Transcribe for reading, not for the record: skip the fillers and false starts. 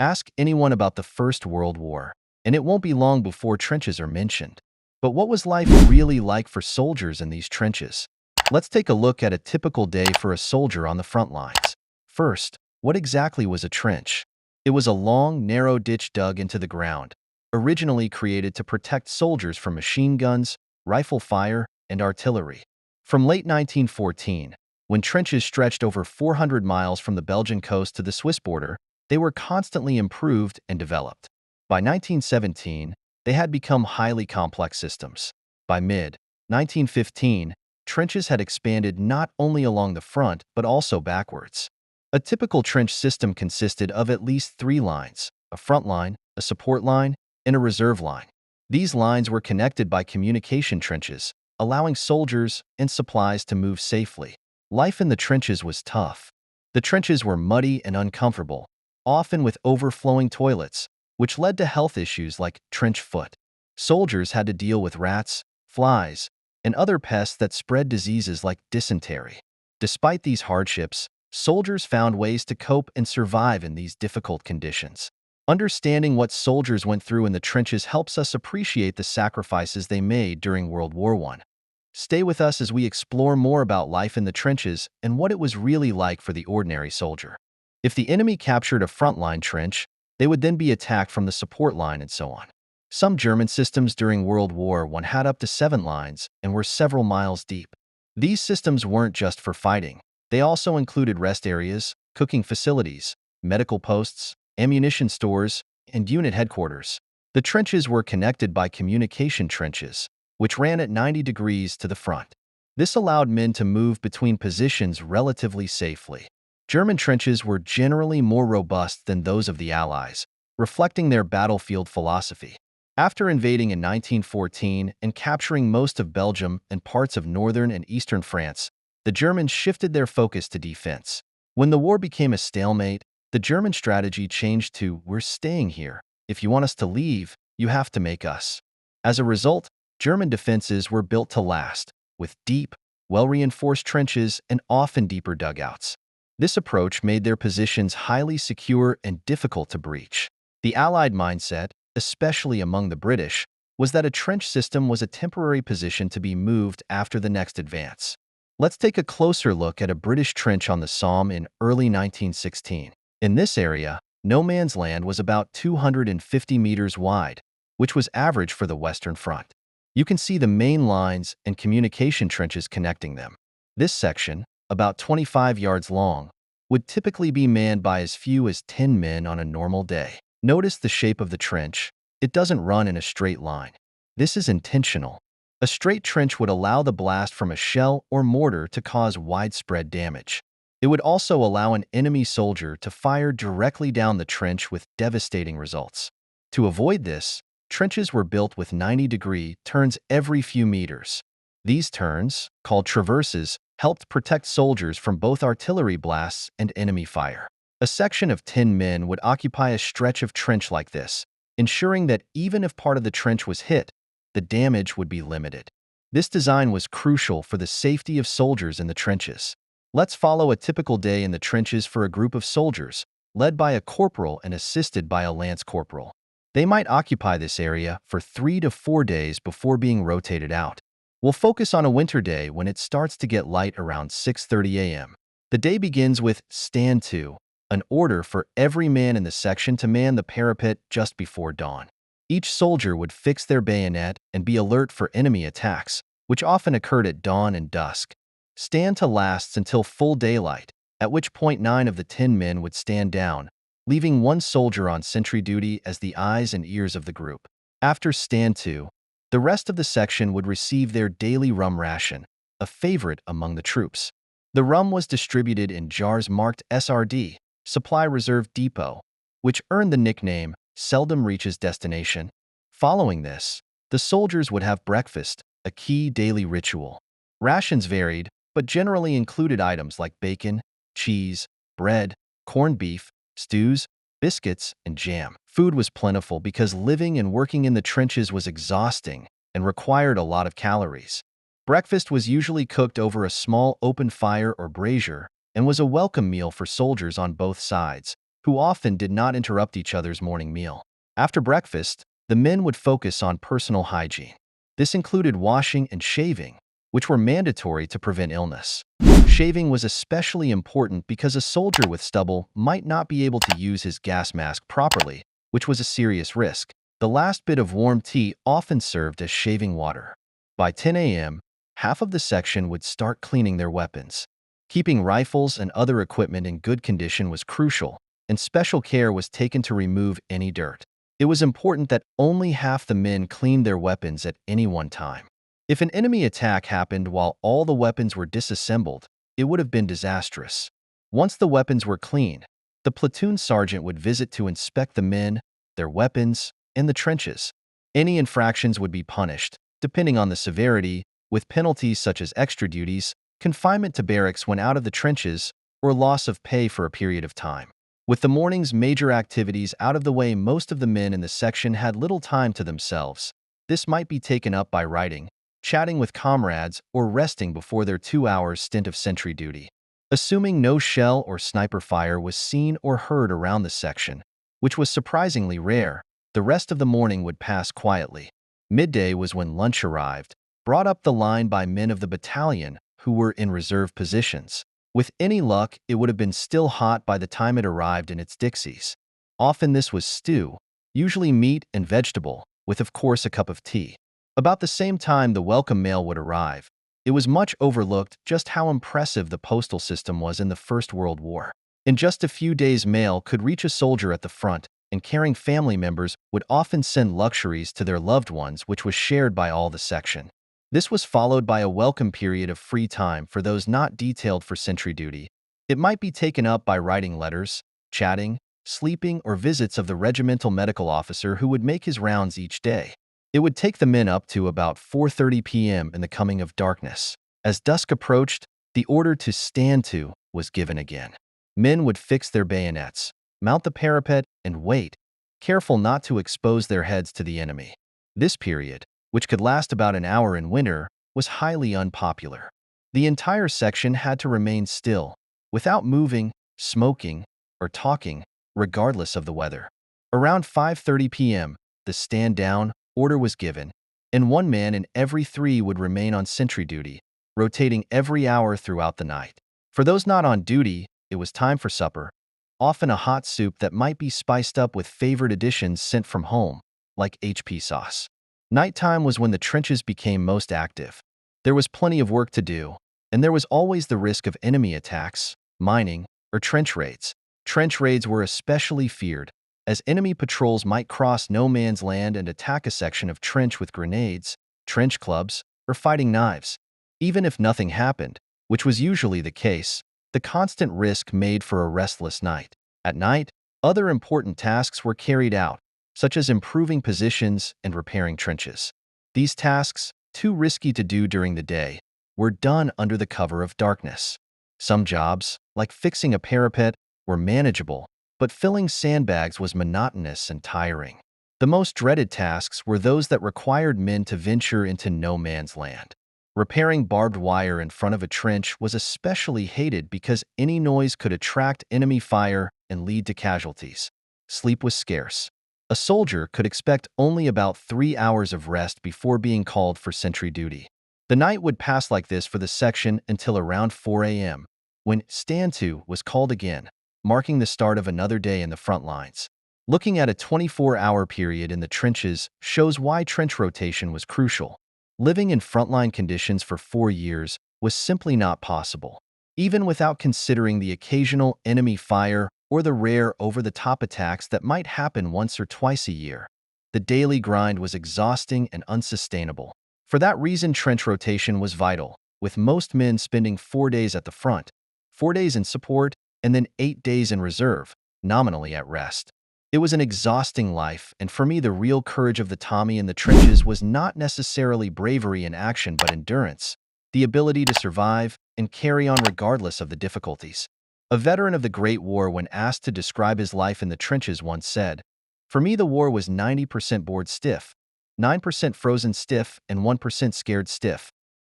Ask anyone about the First World War, and it won't be long before trenches are mentioned. But what was life really like for soldiers in these trenches? Let's take a look at a typical day for a soldier on the front lines. First, what exactly was a trench? It was a long, narrow ditch dug into the ground, originally created to protect soldiers from machine guns, rifle fire, and artillery. From late 1914, when trenches stretched over 400 miles from the Belgian coast to the Swiss border, they were constantly improved and developed. By 1917, they had become highly complex systems. By mid-1915, trenches had expanded not only along the front but also backwards. A typical trench system consisted of at least three lines: a front line, a support line, and a reserve line. These lines were connected by communication trenches, allowing soldiers and supplies to move safely. Life in the trenches was tough. The trenches were muddy and uncomfortable, often with overflowing toilets, which led to health issues like trench foot. Soldiers had to deal with rats, flies, and other pests that spread diseases like dysentery. Despite these hardships, soldiers found ways to cope and survive in these difficult conditions. Understanding what soldiers went through in the trenches helps us appreciate the sacrifices they made during World War I. Stay with us as we explore more about life in the trenches and what it was really like for the ordinary soldier. If the enemy captured a frontline trench, they would then be attacked from the support line and so on. Some German systems during World War I had up to 7 lines and were several miles deep. These systems weren't just for fighting. They also included rest areas, cooking facilities, medical posts, ammunition stores, and unit headquarters. The trenches were connected by communication trenches, which ran at 90 degrees to the front. This allowed men to move between positions relatively safely. German trenches were generally more robust than those of the Allies, reflecting their battlefield philosophy. After invading in 1914 and capturing most of Belgium and parts of northern and eastern France, the Germans shifted their focus to defense. When the war became a stalemate, the German strategy changed to "we're staying here. If you want us to leave, you have to make us." As a result, German defenses were built to last, with deep, well-reinforced trenches and often deeper dugouts. This approach made their positions highly secure and difficult to breach. The Allied mindset, especially among the British, was that a trench system was a temporary position to be moved after the next advance. Let's take a closer look at a British trench on the Somme in early 1916. In this area, no man's land was about 250 meters wide, which was average for the Western Front. You can see the main lines and communication trenches connecting them. This section, about 25 yards long, would typically be manned by as few as 10 men on a normal day. Notice the shape of the trench. It doesn't run in a straight line. This is intentional. A straight trench would allow the blast from a shell or mortar to cause widespread damage. It would also allow an enemy soldier to fire directly down the trench with devastating results. To avoid this, trenches were built with 90-degree turns every few meters. These turns, called traverses, helped protect soldiers from both artillery blasts and enemy fire. A section of 10 men would occupy a stretch of trench like this, ensuring that even if part of the trench was hit, the damage would be limited. This design was crucial for the safety of soldiers in the trenches. Let's follow a typical day in the trenches for a group of soldiers, led by a corporal and assisted by a lance corporal. They might occupy this area for 3 to 4 days before being rotated out. We'll focus on a winter day when it starts to get light around 6:30 a.m. The day begins with "Stand to," an order for every man in the section to man the parapet just before dawn. Each soldier would fix their bayonet and be alert for enemy attacks, which often occurred at dawn and dusk. Stand to lasts until full daylight, at which point 9 of the 10 men would stand down, leaving one soldier on sentry duty as the eyes and ears of the group. After stand to, the rest of the section would receive their daily rum ration, a favorite among the troops. The rum was distributed in jars marked SRD, Supply Reserve Depot, which earned the nickname "seldom reaches destination." Following this, the soldiers would have breakfast, a key daily ritual. Rations varied, but generally included items like bacon, cheese, bread, corned beef, stews, biscuits, and jam. Food was plentiful because living and working in the trenches was exhausting and required a lot of calories. Breakfast was usually cooked over a small open fire or brazier and was a welcome meal for soldiers on both sides. who often did not interrupt each other's morning meal. After breakfast, the men would focus on personal hygiene. This included washing and shaving, which were mandatory to prevent illness. Shaving was especially important because a soldier with stubble might not be able to use his gas mask properly, which was a serious risk. The last bit of warm tea often served as shaving water. By 10 a.m., half of the section would start cleaning their weapons. Keeping rifles and other equipment in good condition was crucial, and special care was taken to remove any dirt. It was important that only half the men cleaned their weapons at any one time. If an enemy attack happened while all the weapons were disassembled, it would have been disastrous. Once the weapons were clean, the platoon sergeant would visit to inspect the men, their weapons, and the trenches. Any infractions would be punished, depending on the severity, with penalties such as extra duties, confinement to barracks when out of the trenches, or loss of pay for a period of time. With the morning's major activities out of the way, most of the men in the section had little time to themselves. This might be taken up by writing, chatting with comrades, or resting before their 2-hour stint of sentry duty. Assuming no shell or sniper fire was seen or heard around the section, which was surprisingly rare, the rest of the morning would pass quietly. Midday was when lunch arrived, brought up the line by men of the battalion who were in reserve positions. With any luck, it would have been still hot by the time it arrived in its dixies. Often this was stew, usually meat and vegetable, with of course a cup of tea. About the same time the welcome mail would arrive. It was much overlooked just how impressive the postal system was in the First World War. In just a few days, mail could reach a soldier at the front, and caring family members would often send luxuries to their loved ones, which was shared by all the section. This was followed by a welcome period of free time for those not detailed for sentry duty. It might be taken up by writing letters, chatting, sleeping, or visits of the regimental medical officer who would make his rounds each day. It would take the men up to about 4:30 p.m. in the coming of darkness. As dusk approached, the order to stand to was given again. Men would fix their bayonets, mount the parapet, and wait, careful not to expose their heads to the enemy. This period, which could last about an hour in winter, was highly unpopular. The entire section had to remain still, without moving, smoking, or talking, regardless of the weather. Around 5:30 p.m., the stand down order was given, and one man in every 3 would remain on sentry duty, rotating every hour throughout the night. For those not on duty, it was time for supper, often a hot soup that might be spiced up with favorite additions sent from home, like HP sauce. Nighttime was when the trenches became most active. There was plenty of work to do, and there was always the risk of enemy attacks, mining, or trench raids. Trench raids were especially feared, as enemy patrols might cross no man's land and attack a section of trench with grenades, trench clubs, or fighting knives. Even if nothing happened, which was usually the case, the constant risk made for a restless night. At night, other important tasks were carried out, such as improving positions and repairing trenches. These tasks, too risky to do during the day, were done under the cover of darkness. Some jobs, like fixing a parapet, were manageable, but filling sandbags was monotonous and tiring. The most dreaded tasks were those that required men to venture into no man's land. Repairing barbed wire in front of a trench was especially hated because any noise could attract enemy fire and lead to casualties. Sleep was scarce. A soldier could expect only about 3 hours of rest before being called for sentry duty. The night would pass like this for the section until around 4 a.m., when stand to was called again, marking the start of another day in the front lines. Looking at a 24-hour period in the trenches shows why trench rotation was crucial. Living in frontline conditions for 4 years was simply not possible, even without considering the occasional enemy fire or the rare over-the-top attacks that might happen once or twice a year. The daily grind was exhausting and unsustainable. For that reason, trench rotation was vital, with most men spending 4 days at the front, 4 days in support, and then 8 days in reserve, nominally at rest. It was an exhausting life, and for me the real courage of the Tommy in the trenches was not necessarily bravery in action but endurance, the ability to survive and carry on regardless of the difficulties. A veteran of the Great War, when asked to describe his life in the trenches, once said, "For me the war was 90% bored stiff, 9% frozen stiff, and 1% scared stiff.